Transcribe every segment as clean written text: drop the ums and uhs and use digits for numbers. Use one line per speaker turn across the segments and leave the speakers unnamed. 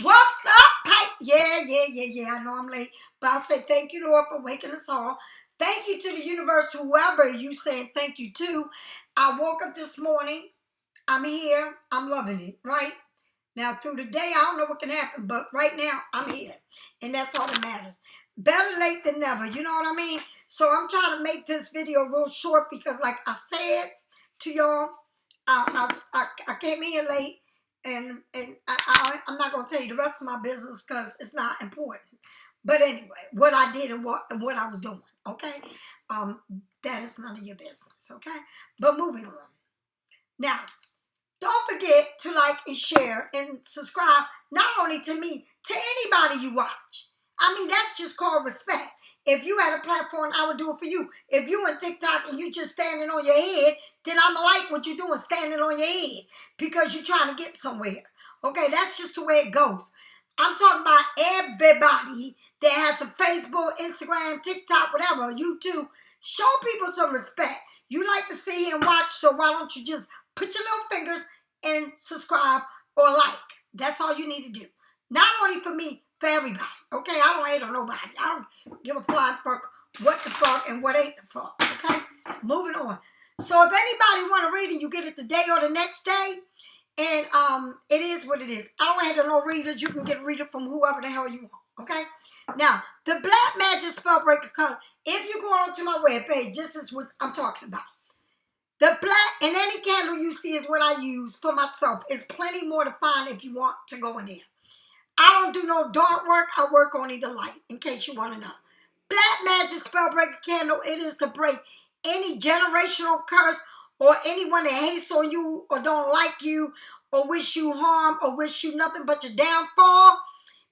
What's up, Pipe? Yeah. I know I'm late, but I say thank you, Lord, for waking us all. Thank you to the universe, whoever you saying thank you to. I woke up this morning. I'm here. I'm loving it, right? Now, through the day, I don't know what can happen, but right now, I'm here. And that's all that matters. Better late than never, you know what I mean? So I'm trying to make this video real short because, like I said to y'all, I came in here late, and I'm not going to tell you the rest of my business because it's not important. But anyway, what I did and what I was doing, okay? That is none of your business, okay? But moving on. Now, don't forget to like and share and subscribe, not only to me, to anybody you watch. I mean, that's just called respect. If you had a platform, I would do it for you. If you on TikTok and you just standing on your head, then I'ma like what you're doing, standing on your head, because you're trying to get somewhere. Okay, that's just the way it goes. I'm talking about everybody that has a Facebook, Instagram, TikTok, whatever, you.To. Show people some respect. You like to sit here and watch, so why don't you just put your little fingers and subscribe or like. That's all you need to do. Not only for me, for everybody. Okay, I don't hate on nobody. I don't give a flying fuck what the fuck and what ain't the fuck. Okay, moving on. So if anybody want to read it, you get it today or the next day. And it is what it is. I don't have no readers. You can get a reader from whoever the hell you want. Okay? Now, the Black Magic Spellbreaker color, if you go on to my webpage, this is what I'm talking about. The black, and any candle you see is what I use for myself. It's plenty more to find if you want to go in there. I don't do no dark work. I work only the light, in case you want to know. Black Magic Spellbreaker candle, it is to break any generational curse or anyone that hates on you or don't like you or wish you harm or wish you nothing but your downfall.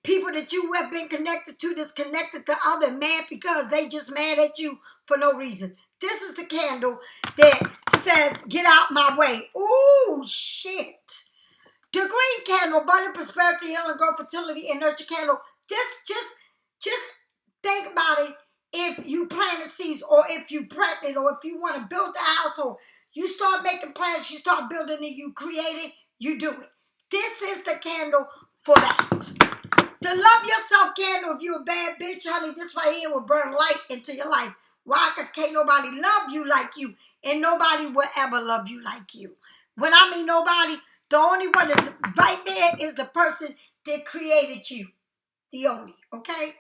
People that you have been connected to that's connected to other mad because they just mad at you for no reason. This is the candle that says, get out my way. Ooh, shit. The green candle, abundant prosperity, healing, growth, fertility, and nurture candle. Just think about it. If you planted seeds or if you pregnant or if you want to build a house or you start making plans, you start building it, you create it, you do it. This is the candle for that. The love yourself candle, if you a bad bitch, honey, this right here will burn light into your life. Why? Because can't nobody love you like you. And nobody will ever love you like you. When I mean nobody, the only one that's right there is the person that created you. The only, okay?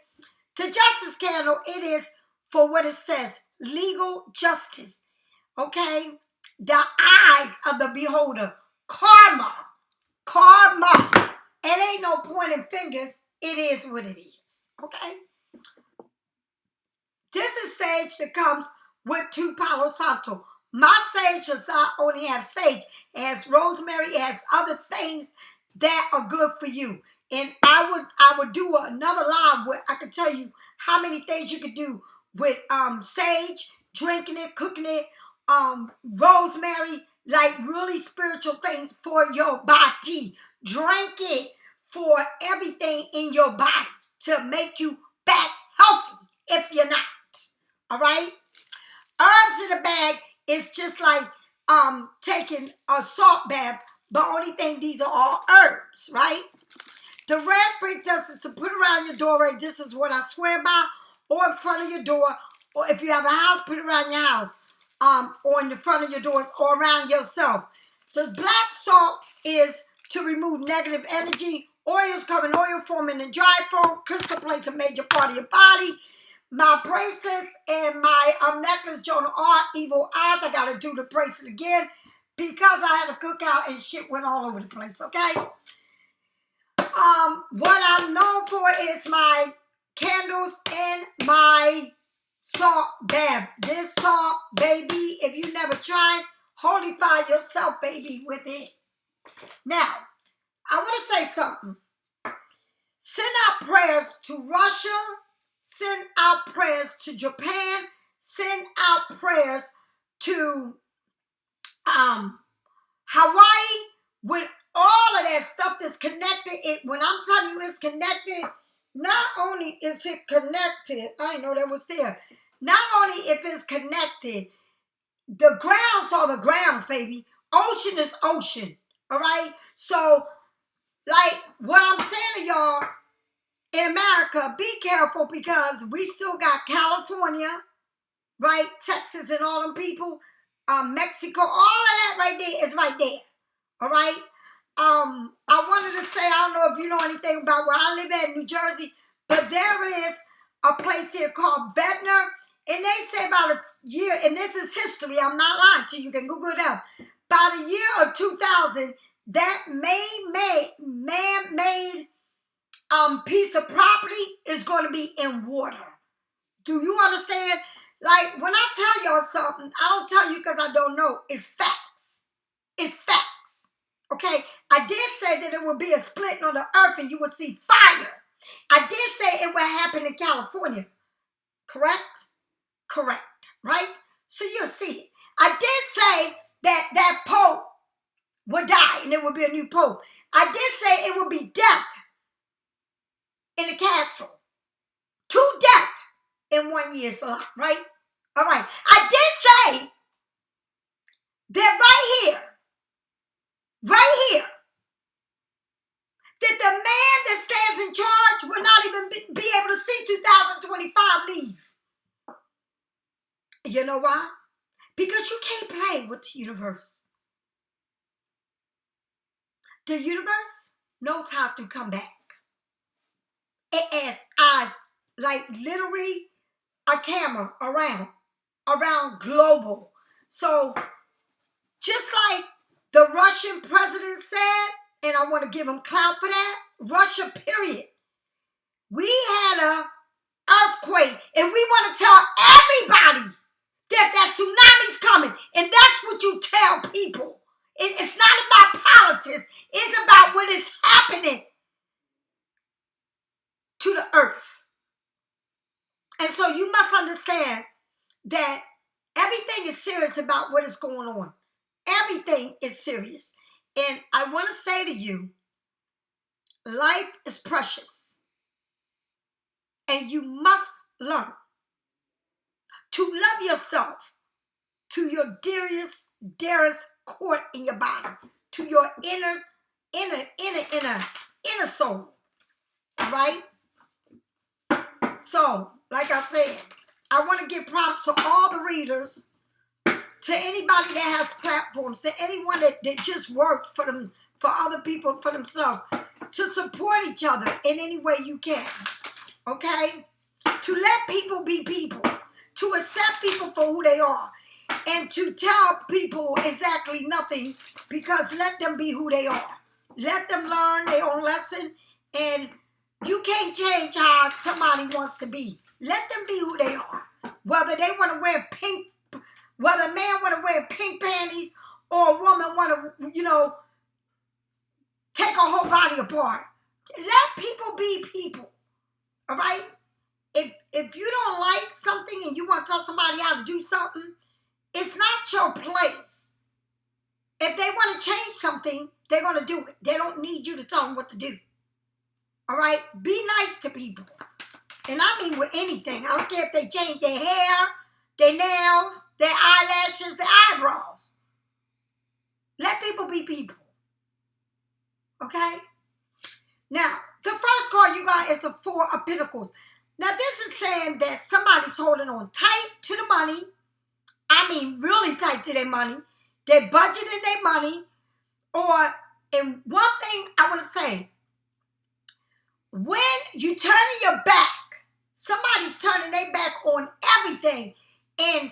The justice candle, it is for what it says, legal justice, okay? The eyes of the beholder, karma. It ain't no pointing fingers. It is what it is, okay? This is sage that comes with 2 Palo Santo. My sage does not only have sage, it has rosemary, it has other things that are good for you. And I would do another live where I could tell you how many things you could do with sage, drinking it, cooking it, rosemary, like really spiritual things for your body. Drink it for everything in your body to make you back healthy if you're not. All right? Herbs in a bag is just like taking a salt bath, but only thing these are all herbs, right? The red brick dust is to put around your doorway. This is what I swear by, or in front of your door, or if you have a house, put it around your house, or in the front of your doors, or around yourself. The black salt is to remove negative energy. Oils come in oil form and in dry form. Crystal plays a major part of your body. My bracelets and my necklace, Jonah Art, Evil Eyes. I got to do the bracelet again because I had a cookout and shit went all over the place, okay? What I'm known for is my candles and my salt bath. This salt, baby, if you never tried, holify yourself, baby, with it. Now, I want to say something. Send out prayers to Russia. Send out prayers to Japan. Send out prayers to Hawaii with all of that stuff that's connected. When I'm telling you it's connected, not only is it connected, I didn't know that was there. Not only if it's connected, the grounds are the grounds, baby. Ocean is ocean, all right? So Like what I'm saying to y'all, in America, be careful because we still got California, right? Texas and all them people, Mexico, all of that right there is right there. All right. I wanted to say, I don't know if you know anything about where I live at, New Jersey, but there is a place here called Ventnor, and they say about a year, and this is history, I'm not lying to you, you can Google it up. About a year or 2000, that man-made piece of property is going to be in water. Do you understand? Like, when I tell y'all something, I don't tell you because I don't know. It's facts. It's facts. Okay? I did say that it would be a splitting on the earth and you would see fire. I did say it would happen in California. Correct? Correct. Right? So you'll see it. I did say that that pope would die and it would be a new pope. I did say it would be death in the castle. 2 deaths in 1 year's life, right? All right. I did say that right here, that the man that stands in charge will not even be able to see 2025 leave. You know why? Because you can't play with the universe. The universe knows how to come back. It has eyes like literally a camera around global. So just like the Russian president said, and I want to give him clout for that, Russia, period. We had an earthquake, and we want to tell everybody that tsunami's coming. And that's what you tell people. It's not about politics. It's about what is happening to the earth. And so you must understand that everything is serious about what is going on. Everything is serious. And I want to say to you, life is precious. And you must learn to love yourself to your dearest core in your body, to your inner soul, right? So, like I said, I want to give props to all the readers, to anybody that has platforms, to anyone that just works for them, for other people, for themselves, to support each other in any way you can, okay? To let people be people, to accept people for who they are, and to tell people exactly nothing, because let them be who they are. Let them learn their own lesson, and you can't change how somebody wants to be. Let them be who they are. Whether they want to wear pink, whether a man want to wear pink panties or a woman want to, take a whole body apart. Let people be people. All right? If you don't like something and you want to tell somebody how to do something, it's not your place. If they want to change something, they're going to do it. They don't need you to tell them what to do. All right? Be nice to people. And I mean with anything. I don't care if they change their hair, their nails, their eyelashes, their eyebrows. Let people be people. Okay? Now, the first card you got is the 4 of Pentacles. Now, this is saying that somebody's holding on tight to the money. I mean, really tight to their money. They're budgeting their money. And one thing I want to say, when you turn your back, somebody's turning their back on everything and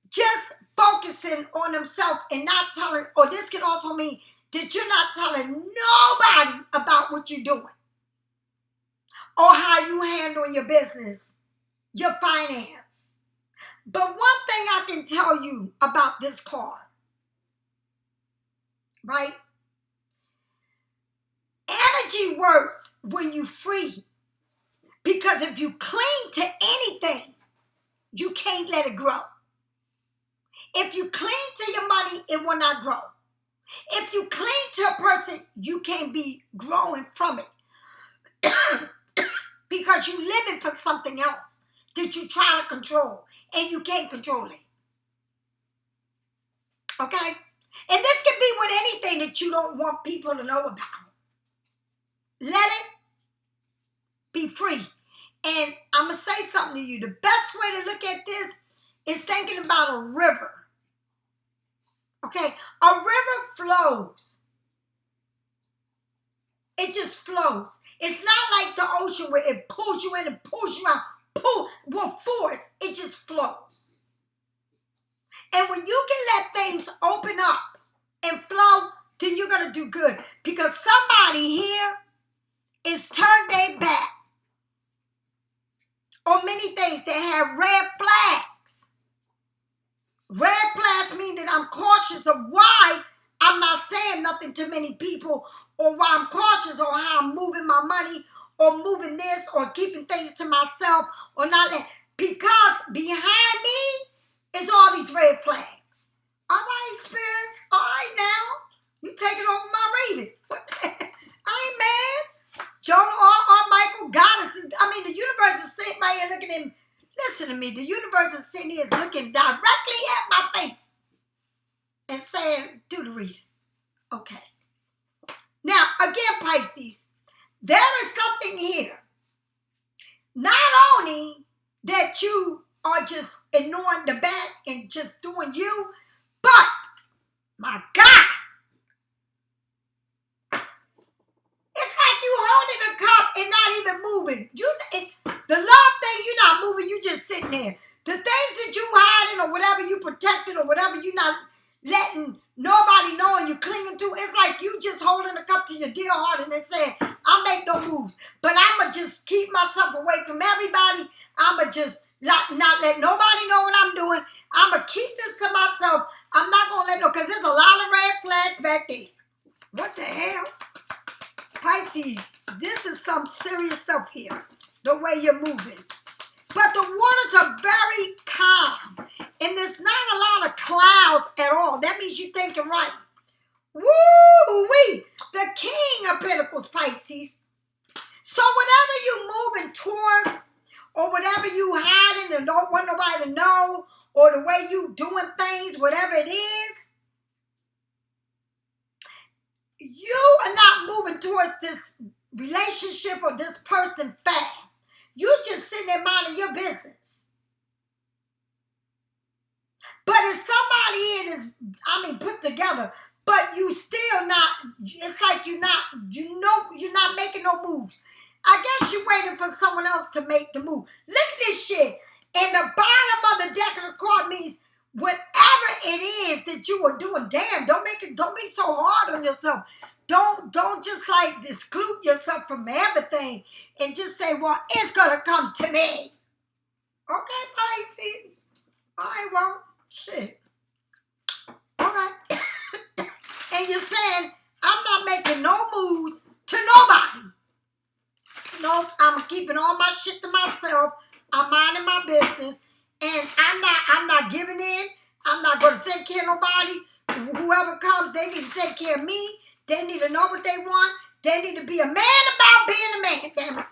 just focusing on themselves and not telling, or this can also mean that you're not telling nobody about what you're doing or how you handle your business, your finance. But one thing I can tell you about this card, right? Energy works when you free. Because if you cling to anything, you can't let it grow. If you cling to your money, it will not grow. If you cling to a person, you can't be growing from it. Because you living for something else that you're trying to control and you can't control it. Okay? And this can be with anything that you don't want people to know about. be free. And I'm going to say something to you. The best way to look at this is thinking about a river. Okay? A river flows. It just flows. It's not like the ocean where it pulls you in and pulls you out. With force. It just flows. And when you can let things open up and flow, then you're going to do good. Because somebody here is turned their back on many things. They have red flags. Red flags mean that I'm cautious of why I'm not saying nothing to many people, or why I'm cautious on how I'm moving my money, or moving this, or keeping things to myself, or not letting, because behind me is all these red flags. All right, spirits. All right, now. You taking over my reading. I ain't mad. Jonah or Michael, God is, the universe is sitting right here looking at me. Listen to me. The universe is sitting here looking directly at my face and saying, do the reading. Okay. Now, again, Pisces, there is something here. Not only that you are just ignoring the back and just doing you, but, my God, it's like you holding a cup and not even moving. The love thing, you're not moving, you just sitting there. The things that you hiding or whatever you protecting or whatever you not letting nobody know and you clinging to, it's like you just holding a cup to your dear heart and then saying, I'll make no moves. But I'm going to just keep myself away from everybody. I'm going to just not let nobody know what I'm doing. I'm going to keep this to myself. I'm not going to let no, because there's a lot of red flags back there. What the hell? Pisces, this is some serious stuff here, the way you're moving. But the waters are very calm, and there's not a lot of clouds at all. That means you're thinking right. Woo-wee! The King of Pentacles, Pisces. So whatever you're moving towards, or whatever you hiding and don't want nobody to know, or the way you doing things, whatever it is, you are not moving towards this relationship or this person fast. You just sitting there minding your business. But if somebody in is, put together, but you still not, it's like you're not making no moves. I guess you're waiting for someone else to make the move. Look at this shit. And the bottom of the deck of the card means whatever it is that you are doing, damn, don't be so hard on yourself. Don't just like exclude yourself from everything and just say, well, it's gonna come to me. Okay, Pisces. All right, well, shit. All right. And you're saying, I'm not making no moves to nobody. No, I'm keeping all my shit to myself. I'm minding my business. And I'm not giving in. I'm not going to take care of nobody. Whoever comes, they need to take care of me. They need to know what they want. They need to be a man about being a man, damn it.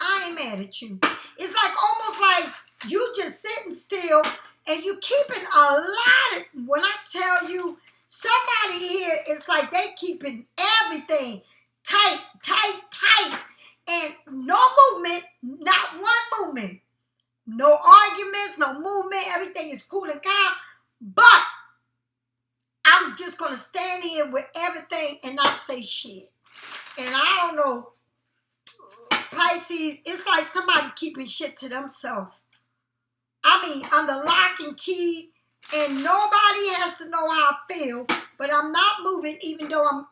I ain't mad at you. It's like almost like you just sitting still and you keeping a lot of, when I tell you, somebody here is like they keeping everything tight. And no movement, not one movement. No arguments, no movement. Everything is cool and calm. But I'm just going to stand here with everything and not say shit. And I don't know, Pisces, it's like somebody keeping shit to themselves. Under lock and key, and nobody has to know how I feel, but I'm not moving even though I'm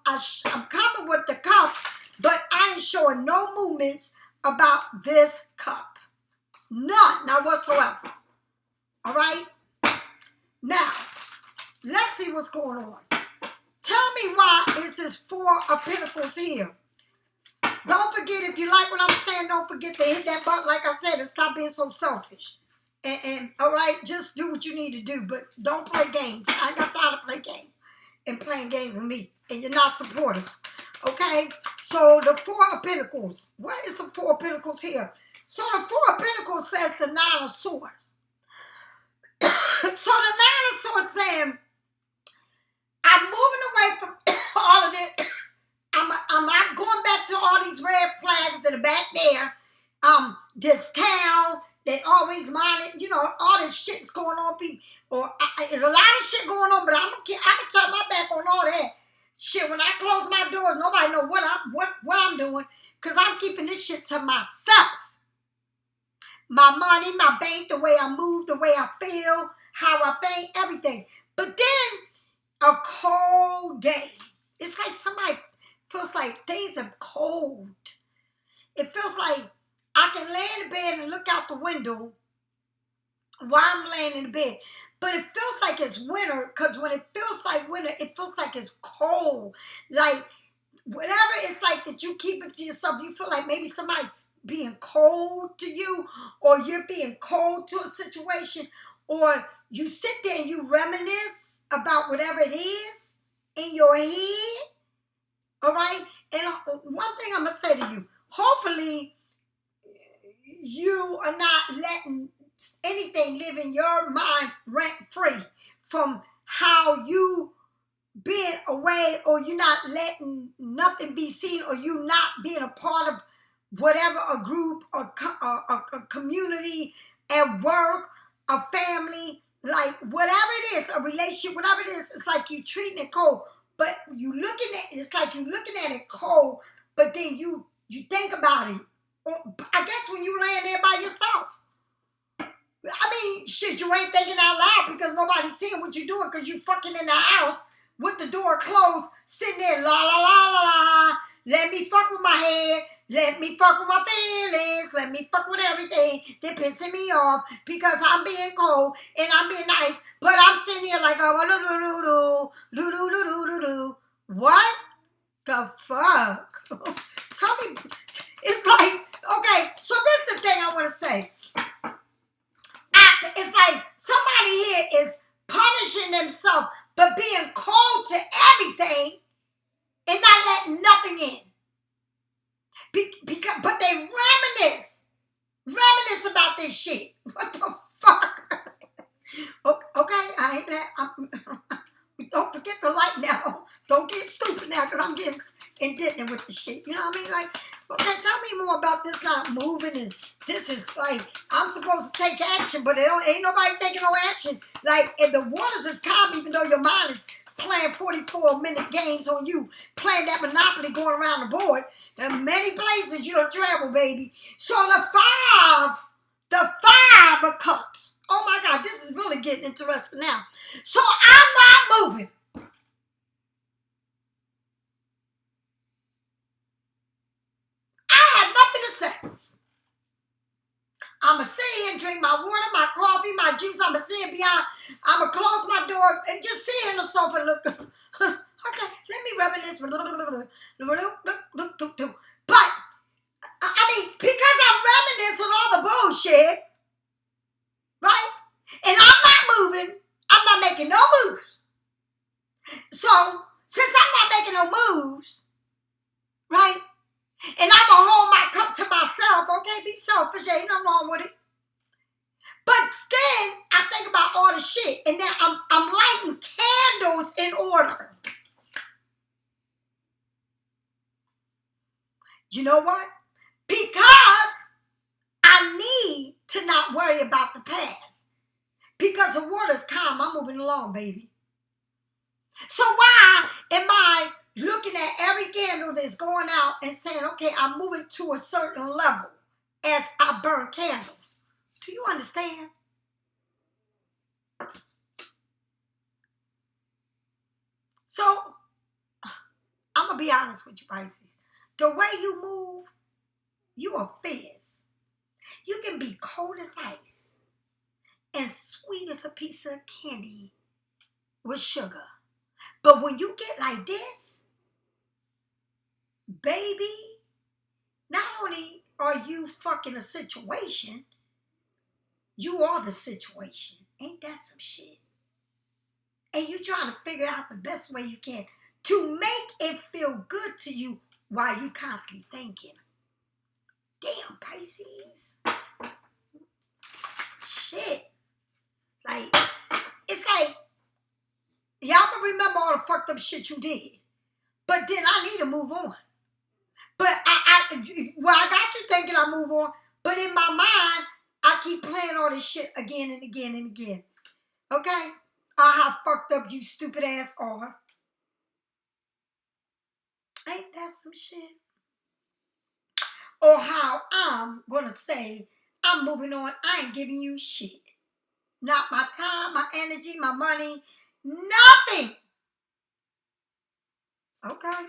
coming with the cup, but I ain't showing no movements about this cup. None, not whatsoever. All right? Now, let's see what's going on. Tell me why is this Four of Pentacles here? Don't forget, if you like what I'm saying, don't forget to hit that button. Like I said, and stop being so selfish. And all right, just do what you need to do, but don't play games. I ain't got time to play games and playing games with me, and you're not supportive. Okay? So the Four of Pentacles. What is the Four of Pentacles here? So the Four of Pentacles says the Nine of Swords. So the Nine of Swords saying, I'm moving away from all of this. I'm not going back back to all these red flags that are back there. This town that always minded, you know, all this shit's going on. There's a lot of shit going on, but I'm gonna turn my back on all that shit. When I close my doors, nobody know what I'm doing, because I'm keeping this shit to myself. My money, my bank, the way I move, the way I feel, how I think, everything. But then a cold day. It's like somebody feels like things are cold. It feels like I can lay in the bed and look out the window while I'm laying in the bed. But it feels like it's winter, because when it feels like winter, it feels like it's cold. Like, whatever it's like that you keep it to yourself, you feel like maybe somebody's being cold to you, or you're being cold to a situation, or you sit there and you reminisce about whatever it is in your head, all right? And one thing I'm going to say to you, hopefully you are not letting anything live in your mind rent-free from how you being away, or you not letting nothing be seen, or you not being a part of whatever, a group, or a community, at work, a family, like whatever it is, a relationship, whatever it is, it's like you treating it cold. But it's like you looking at it cold, but then you think about it. I guess when you laying there by yourself. I mean, shit, you ain't thinking out loud because nobody's seeing what you're doing, because you fucking in the house with the door closed, sitting there, la, la, la, la, la. Let me fuck with my head. Let me fuck with my feelings. Let me fuck with everything that pissing me off, because I'm being cold and I'm being nice. But I'm sitting here like, oh, do. What the fuck? Tell me. It's like, okay, so this is the thing I want to say. It's like somebody here is punishing themselves, but being cold to everything and not letting nothing in. But they reminisce about this shit. What the fuck? Okay, I ain't that. Don't forget the light now. Don't get stupid now, because I'm getting indignant with the shit. You know what I mean? Like, okay, tell me more about this not moving, and this is like, I'm supposed to take action, but ain't nobody taking no action. Like, if the waters is calm, even though your mind is playing 44-minute games on you, playing that Monopoly, going around the board. There are many places you don't travel, baby. So the five of cups. Oh my God, this is really getting interesting now. So I'm not moving. I have nothing to say. I'm going to sit here and drink my water, my coffee, my juice. I'm going to sit beyond. I'm going to close my door and just sit in the sofa and look. Okay, let me reminisce. But, I mean, because I'm reminiscing all the bullshit, right? And I'm not moving. I'm not making no moves. So, since I'm not making no moves, right? And I'm going to hold my cup to myself, okay? Be selfish, ain't nothing wrong with it. But then I think about all the shit, and then I'm lighting candles in order. You know what? Because I need to not worry about the past. Because the water's calm, I'm moving along, baby. So why am I looking at every candle that's going out and saying, okay, I'm moving to a certain level as I burn candles? Do you understand? So, I'm going to be honest with you, Pisces. The way you move, you are fierce. You can be cold as ice and sweet as a piece of candy with sugar. But when you get like this, baby, not only are you fucking a situation, you are the situation. Ain't that some shit? And you trying to figure out the best way you can to make it feel good to you while you constantly thinking. Damn, Pisces. Shit. Like, it's like, y'all gonna remember all the fucked up shit you did. But then I need to move on. But shit, I move on. But in my mind, I keep playing all this shit again and again and again. Okay? How fucked up you stupid ass are. Ain't that some shit? Or how I'm gonna say, I'm moving on. I ain't giving you shit. Not my time, my energy, my money, nothing. Okay?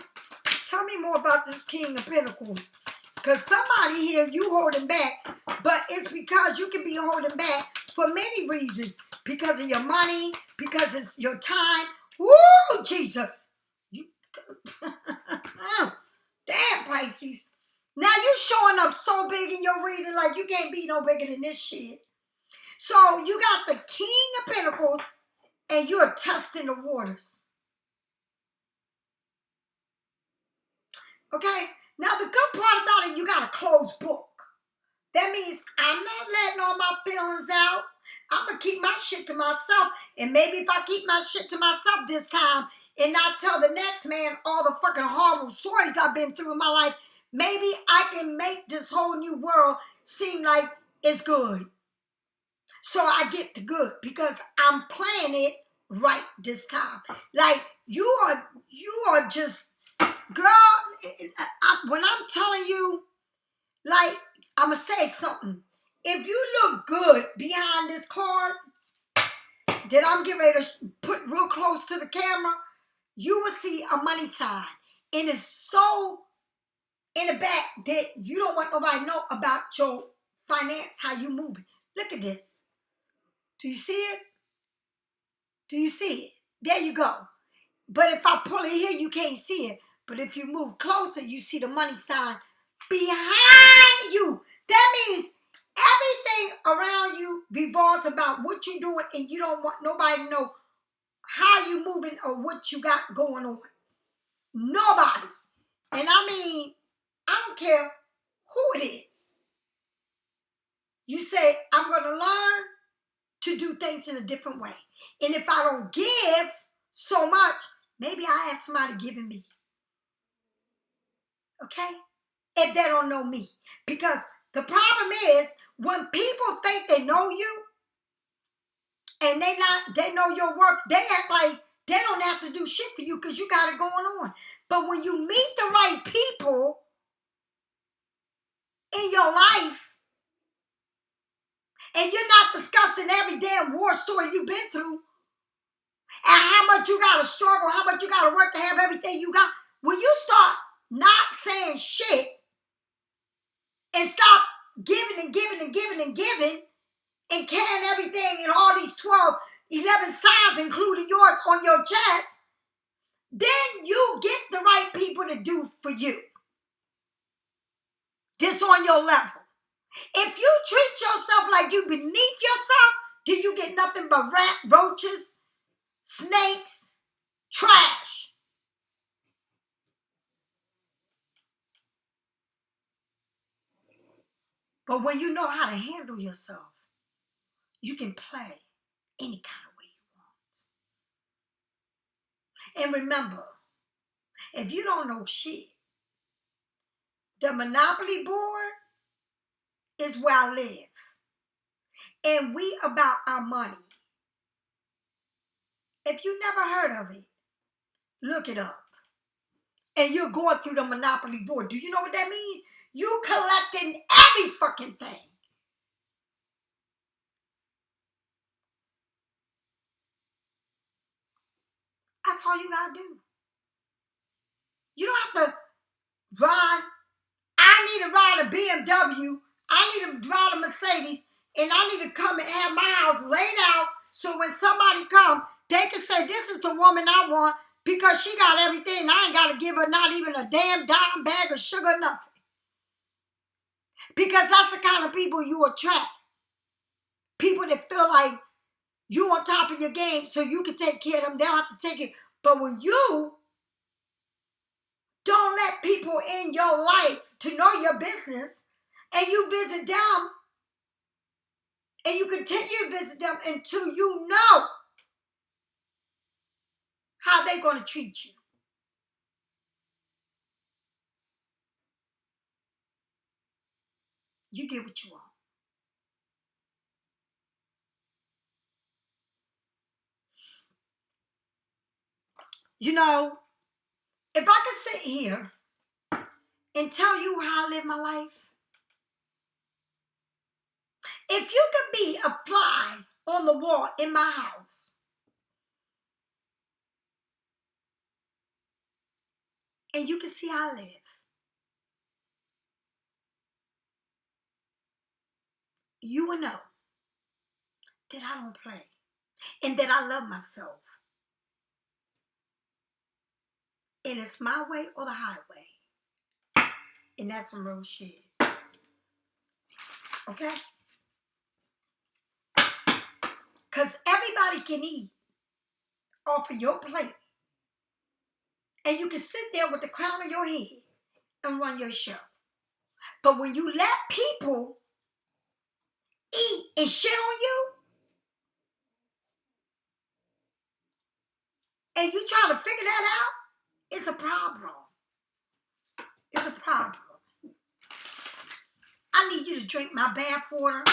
Tell me more about this King of Pentacles. Because somebody here, you holding back, but it's because you can be holding back for many reasons. Because of your money, because it's your time. Woo, Jesus. You, damn, Pisces. Now you showing up so big in your reading like you can't be no bigger than this shit. So you got the King of Pentacles and you're testing the waters. Okay? Now the good part about it, you got a closed book. That means I'm not letting all my feelings out. I'm going to keep my shit to myself. And maybe if I keep my shit to myself this time and not tell the next man all the fucking horrible stories I've been through in my life, maybe I can make this whole new world seem like it's good. So I get the good because I'm playing it right this time. Like you are just, girl, when I'm telling you, like, I'm going to say something. If you look good behind this card that I'm getting ready to put real close to the camera, you will see a money sign. And it's so in the back that you don't want nobody to know about your finance, how you moving. Look at this. Do you see it? Do you see it? There you go. But if I pull it here, you can't see it. But if you move closer, you see the money sign behind you. That means everything around you revolves about what you're doing and you don't want nobody to know how you moving or what you got going on. Nobody. And I mean, I don't care who it is. You say, I'm going to learn to do things in a different way. And if I don't give so much, maybe I have somebody giving me. Okay? If they don't know me. Because the problem is, when people think they know you, and they know your work, they act like they don't have to do shit for you because you got it going on. But when you meet the right people in your life, and you're not discussing every damn war story you've been through, and how much you got to struggle, how much you got to work to have everything you got, when you start not saying shit and stop giving and giving and giving and giving and carrying everything in all these 12, 11 signs, including yours, on your chest, then you get the right people to do for you. This on your level. If you treat yourself like you beneath yourself, then you get nothing but roaches, snakes, trash. But when you know how to handle yourself, you can play any kind of way you want. And remember, if you don't know shit, the Monopoly board is where I live. And we about our money. If you never heard of it, look it up. And you're going through the Monopoly board. Do you know what that means? You collecting every fucking thing. That's all you gotta do. You don't have to ride. I need to ride a BMW. I need to ride a Mercedes. And I need to come and have my house laid out so when somebody come, they can say, this is the woman I want because she got everything. I ain't got to give her not even a damn dime bag of sugar, nothing. Because that's the kind of people you attract. People that feel like you on top of your game so you can take care of them. They don't have to take it. But when you don't let people in your life to know your business and you visit them and you continue to visit them until you know how they're going to treat you. you get what you want. You know, if I could sit here and tell you how I live my life, if you could be a fly on the wall in my house, and you can see how I live, you will know that I don't play and that I love myself. And it's my way or the highway. And that's some real shit. Okay? Because everybody can eat off of your plate. And you can sit there with the crown of your head and run your show. But when you let people eat and shit on you, and you try to figure that out, it's a problem. It's a problem. I need you to drink my bath water.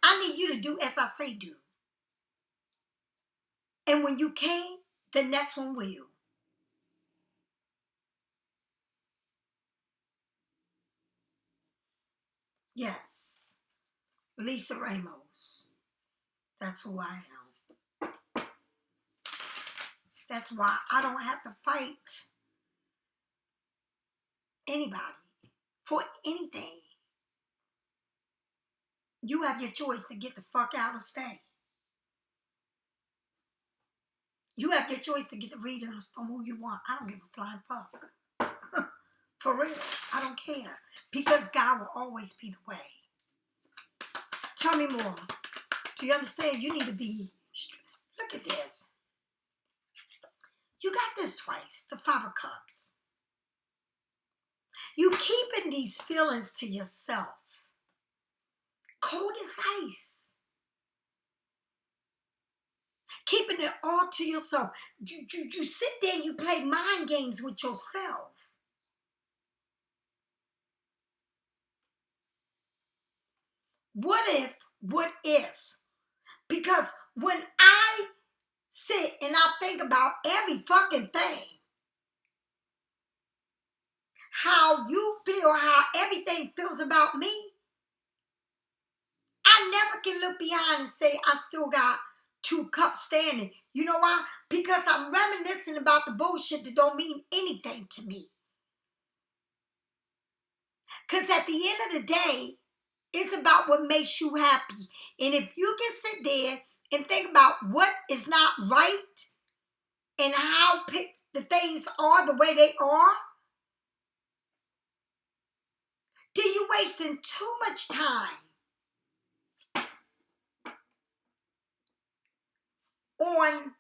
I need you to do as I say do. And when you can't, the next one will. Yes. Lisa Ramos. That's who I am. That's why I don't have to fight anybody for anything. You have your choice to get the fuck out or stay. You have your choice to get the readings from who you want. I don't give a flying fuck. For real. I don't care. Because God will always be the way. Tell me more. Do you understand? You need to be... Look at this. You got this twice. The Five of Cups. You keeping these feelings to yourself. Cold as ice. Keeping it all to yourself. You sit there and you play mind games with yourself. What if? Because when I sit and I think about every fucking thing, how you feel, how everything feels about me, I never can look behind and say I still got 2 cups standing. You know why? Because I'm reminiscing about the bullshit that don't mean anything to me. Because at the end of the day, it's about what makes you happy. And if you can sit there and think about what is not right and how the things are the way they are, then you're wasting too much time on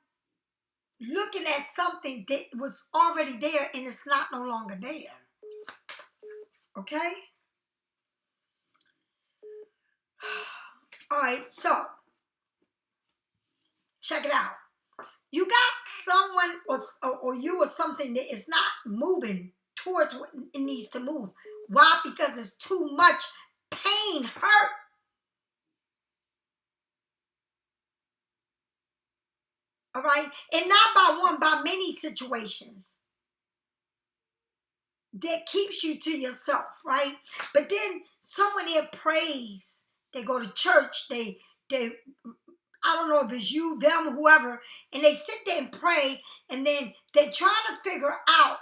looking at something that was already there and it's not no longer there. Okay? All right, so check it out. You got someone or you or something that is not moving towards what it needs to move. Why? Because it's too much pain, hurt. All right? And not by one, by many situations that keeps you to yourself, right? But then someone there prays. They go to church. They I don't know if it's you, them, whoever, and they sit there and pray, and then they try to figure out,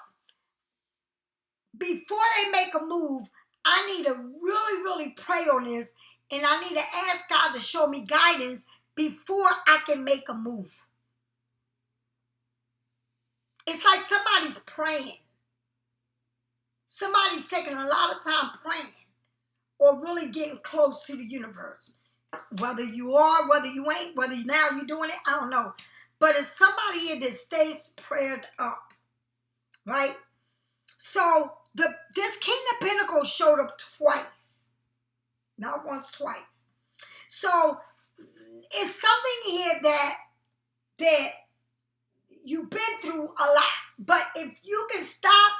before they make a move, I need to really, really pray on this, and I need to ask God to show me guidance before I can make a move. It's like somebody's praying. Somebody's taking a lot of time praying or really getting close to the universe. Whether you are, whether you ain't, whether now you're doing it, I don't know. But it's somebody here that stays prayed up, right? So this King of Pentacles showed up twice. Not once, twice. So it's something here that you've been through a lot. But if you can stop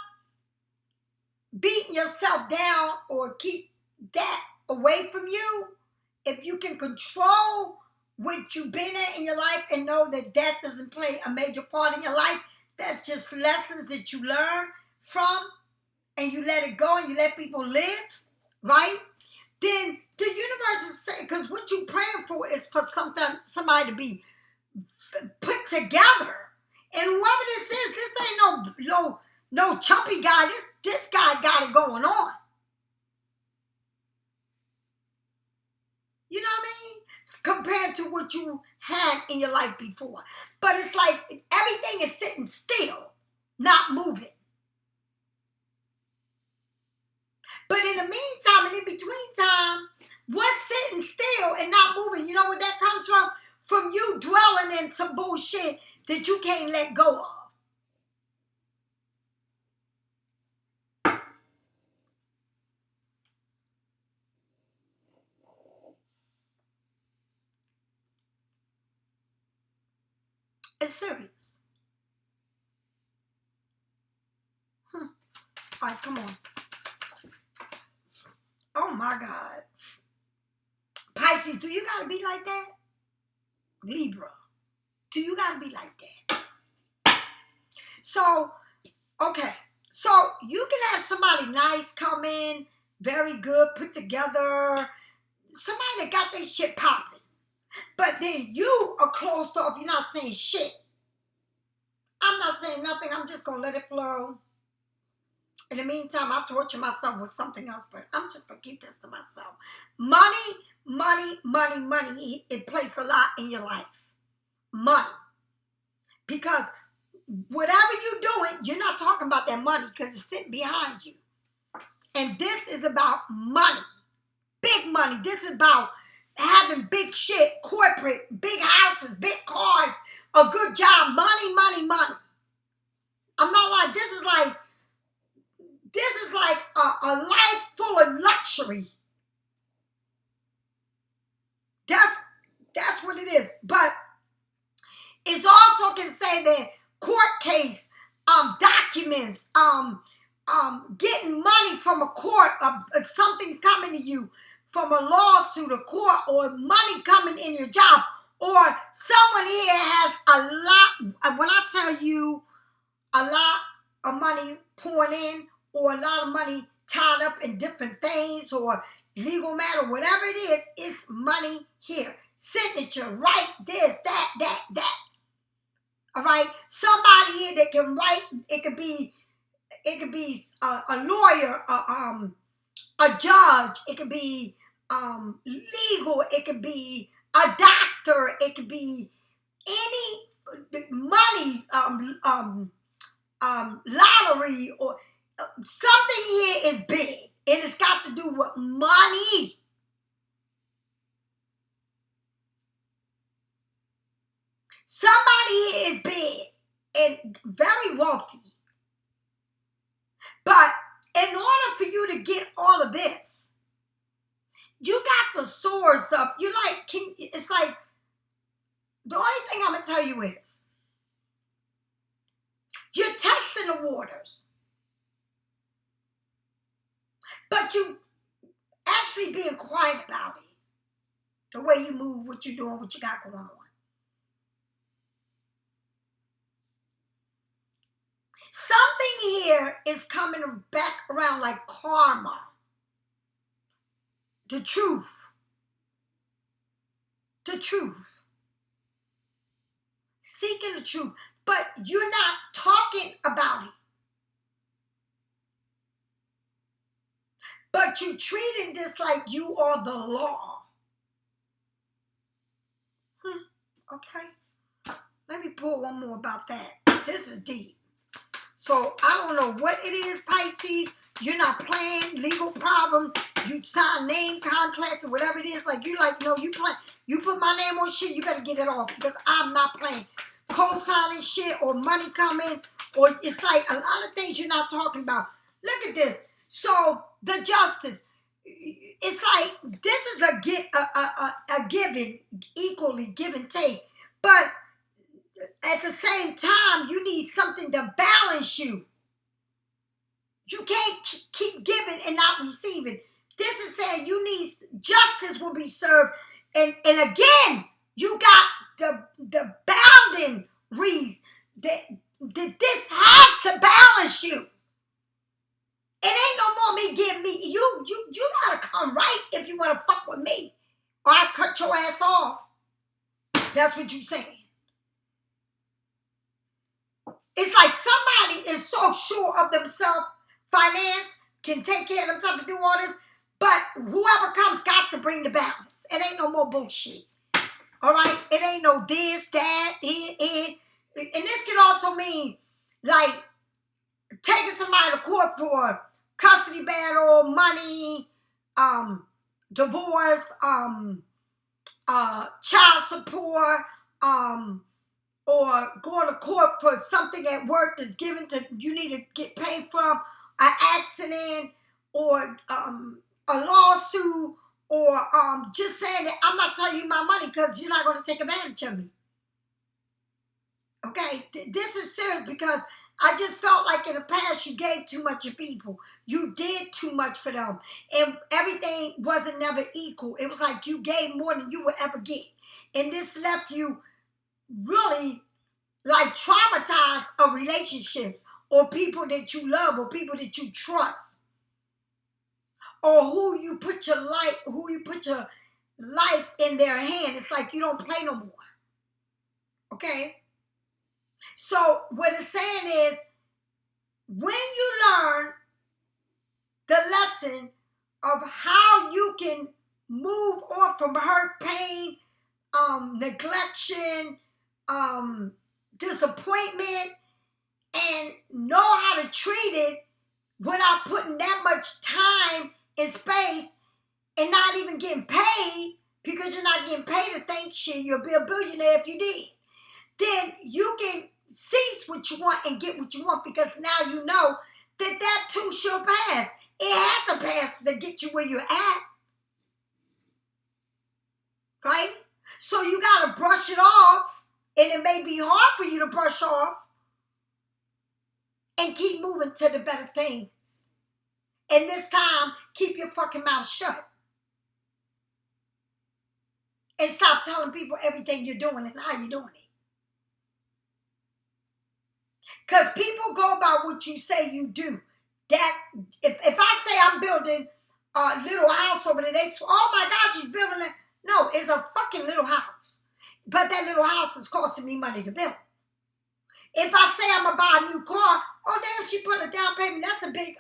beating yourself down or keep that away from you, if you can control what you've been in your life and know that death doesn't play a major part in your life, that's just lessons that you learn from, and you let it go and you let people live, right? Then the universe is saying, because what you're praying for is for somebody to be put together. And whoever this is, this ain't no chumpy guy. This guy got it going on. You know what I mean? Compared to what you had in your life before. But it's like everything is sitting still, not moving. But in the meantime and in between time, what's sitting still and not moving? You know where that comes from? From you dwelling in some bullshit that you can't let go of. It's serious. All right, come on. Oh my God. Pisces, do you gotta be like that? Libra, do you gotta be like that? So, okay. So you can have somebody nice come in, very good, put together, somebody that got their shit popping. But then you are closed off. You're not saying shit. I'm not saying nothing. I'm just going to let it flow. In the meantime, I torture myself with something else, but I'm just going to keep this to myself. Money, money, money, money. It plays a lot in your life. Money. Because whatever you're doing, you're not talking about that money because it's sitting behind you. And this is about money. Big money. This is about having big shit, corporate, big houses, big cars, a good job, money, money, money. I'm not like, this is like a life full of luxury. That's what it is. But it's also can say that court case, documents, getting money from a court, something coming to you from a lawsuit, a court, or money coming in your job, or someone here has a lot. And when I tell you a lot of money pouring in, or a lot of money tied up in different things, or legal matter, whatever it is, it's money here. Signature, write this, that. All right, somebody here that can write. It could be a lawyer, a judge. It could be legal. It could be a doctor. It could be any money, lottery, or something here is big, and it's got to do with money. Somebody here is big and very wealthy. But in order for you to get all of this, you got the swords up. You like, it's like, the only thing I'm going to tell you is, you're testing the waters. But you actually being quiet about it. The way you move, what you're doing, what you got going on. Something here is coming back around like karma. The truth. The truth. Seeking the truth. But you're not talking about it. But you're treating this like you are the law. Okay. Let me pull one more about that. This is deep. So I don't know what it is, Pisces. You're not playing legal problem. You sign name contracts or whatever it is. Like you no, you play. You put my name on shit, you better get it off because I'm not playing. Co-signing shit or money coming, or it's like a lot of things you're not talking about. Look at this. So the justice, it's like this is a giving, equally give and take. But at the same time, you need something to balance you. You can't keep giving and not receiving. This is saying you need justice will be served. And again, you got the boundaries that this has to balance you. It ain't no more me getting me. You gotta come right if you want to fuck with me, or I cut your ass off. That's what you saying. It's like somebody is so sure of themselves, finance, can take care of themselves to do all this, but whoever comes got to bring the balance. It ain't no more bullshit. All right? It ain't no this, that, it. And this can also mean, like, taking somebody to court for custody battle, money, divorce, child support, or going to court for something at work that's given to you need to get paid from, an accident, or a lawsuit, or just saying that I'm not telling you my money because you're not going to take advantage of me. Okay, this is serious because I just felt like in the past you gave too much to people. You did too much for them. And everything wasn't never equal. It was like you gave more than you would ever get. And this left you really like traumatized of relationships or people that you love or people that you trust. Or who you put your life in their hand. It's like you don't play no more. Okay? So what it's saying is, when you learn the lesson of how you can move on from hurt, pain, neglection, disappointment, and know how to treat it without putting that much time and space and not even getting paid, because you're not getting paid to think shit, you'll be a billionaire if you did, then you can seize what you want and get what you want, because now you know that too shall pass. It had to pass to get you where you're at. Right? So you got to brush it off, and it may be hard for you to brush off, and keep moving to the better things. And this time, keep your fucking mouth shut. And stop telling people everything you're doing and how you're doing it. Because people go about what you say you do. That if I say I'm building a little house over there, they say, oh my God, she's building it. No, it's a fucking little house. But that little house is costing me money to build. If I say I'm going to buy a new car, oh damn, she put a down payment. That's a big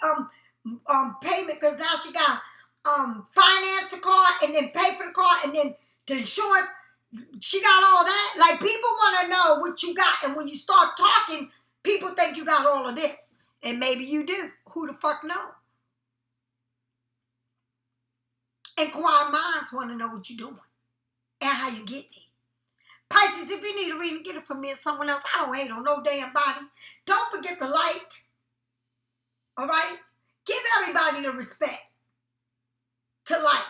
payment, because now she got finance the car and then pay for the car and then the insurance. She got all that. Like, people want to know what you got. And when you start talking, people think you got all of this. And maybe you do. Who the fuck know? Inquiring minds want to know what you're doing and how you get there. Pisces, if you need a reading, get it from me or someone else. I don't hate on no damn body. Don't forget to like. All right? Give everybody the respect to like.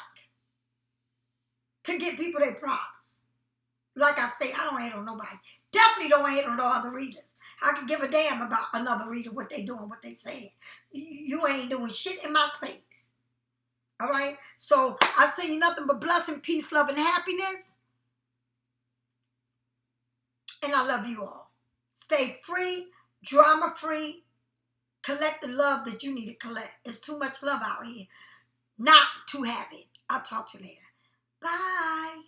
To give people their props. Like I say, I don't hate on nobody. Definitely don't hate on no other readers. I can give a damn about another reader, what they doing, what they saying. You ain't doing shit in my space. All right? So I send you nothing but blessing, peace, love, and happiness. And I love you all. Stay free, drama free. Collect the love that you need to collect. It's too much love out here not to have it. I'll talk to you later. Bye.